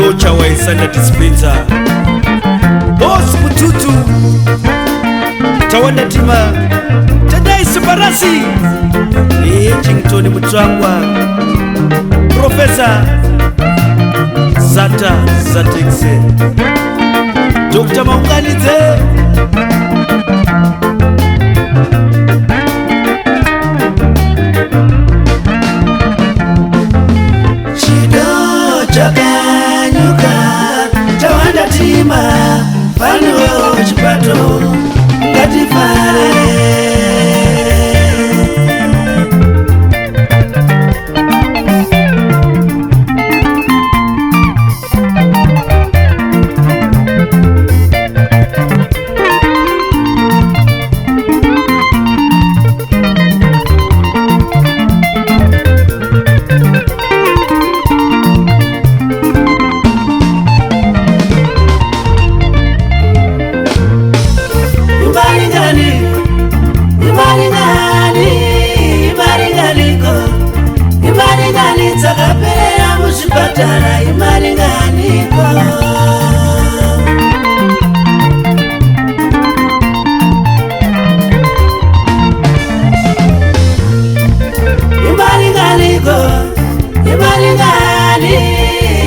Flocha Waisanda dispenser Boss Mututu Tawanda Tima Tadai Sibarasi Chingtoni Mutswangwa Professor Zata Zatexe Dr. Maunganize Chido Chakanyuka Tawanda Tima Panuwe Chipato Ngatifare Takapera muzvipatara imaringaniko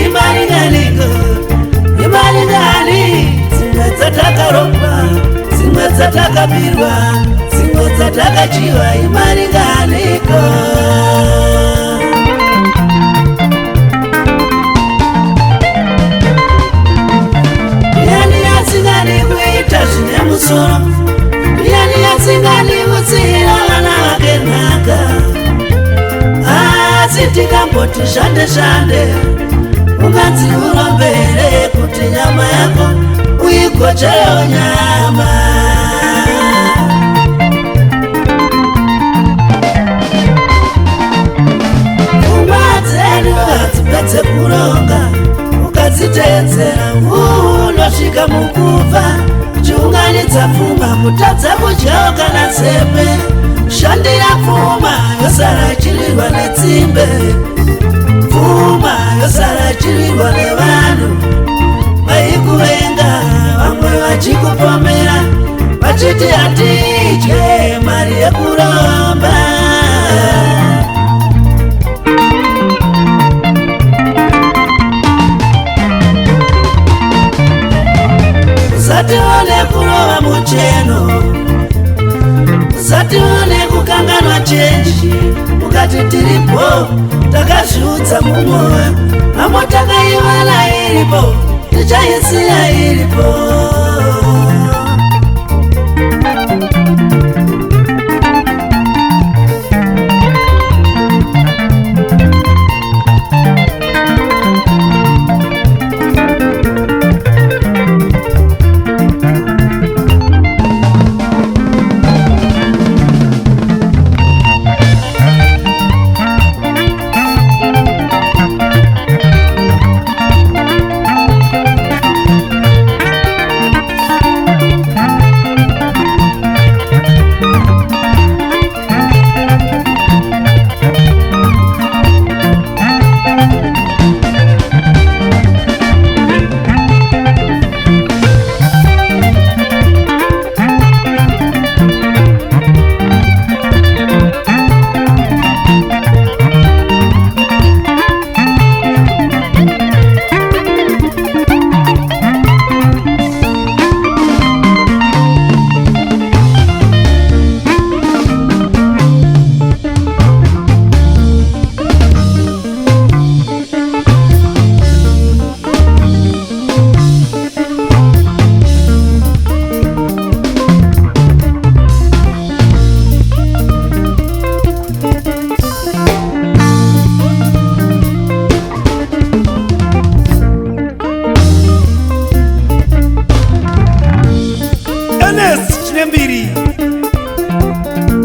imaringaniko imaringani dzimwe dzatakaromba dzimwe dzatakabirwa dzimwe dzatakachiva imaringaniko zvine musoro yani yatsingani mutsira vana vakenhaka asi tikamboti shande unganzi urombere kuti nyama yako uigocherewo nyama pfungwa dzedu hadzipedze kuronga ukadziteedzera unosvika mukufa chiunganidza pfuma kutadza kudyawo kana tsembe shandira pfuma yosara chirirwa netsimbe pfuma yosara chirirwa nevanhu vaikuvenga vamwe vachikupomera vachiti hatidye mari yekuromba Usatione kurova mucheno Usatione kukanganwa chenji Ukati tiripo takazviudza mumwoyo Amo takaivala iripo tichaisiya iripo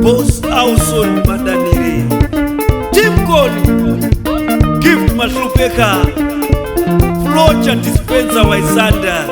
Boss Auson Badaniri Tim Koli Gift Mashupeka Flocha Dispenser Waisanda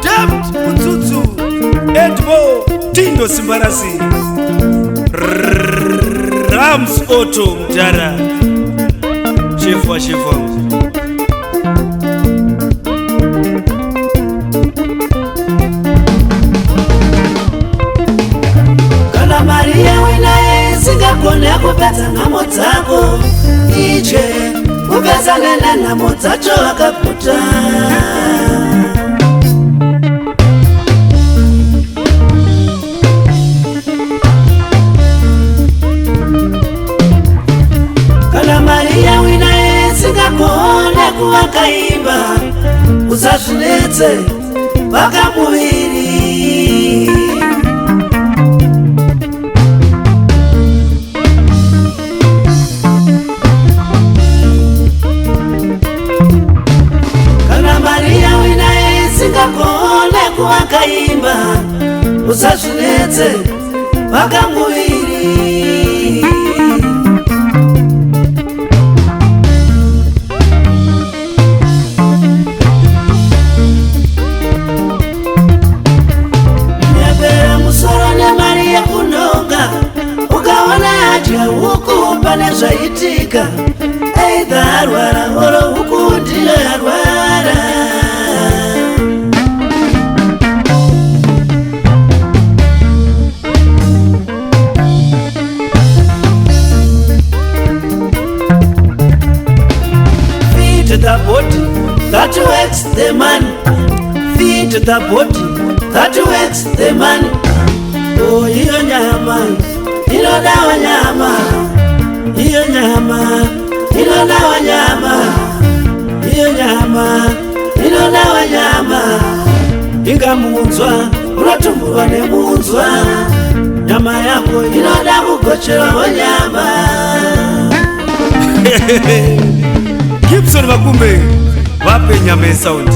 Debt Mututu Edmo Tindo Simbarasi Rams Auto Mtara Shefa Ungapedza nhamo dzako idye upedzane nenhamo dzacho akaputa. Kana mari yawina isingakone kuvakaimba usazvinetse vakamuviri. Kana mari yawina isingakone kuvakaimba usazvinetse vakamuviri. Huku pane zvaitika aidha arwara oro huku ndiyo yarwara. Feed the body that works the man. Feed the body that works the man. Oh, hiyo nyama inoda wanyama, hiyo nyama inoda wanyama, hiyo nyama inoda wanyama. Ingamunzwa unotumburwa nemunzwa, nyama yako inoda kugocherwa wanyama. Gibson Vakumbe vape nyama sound.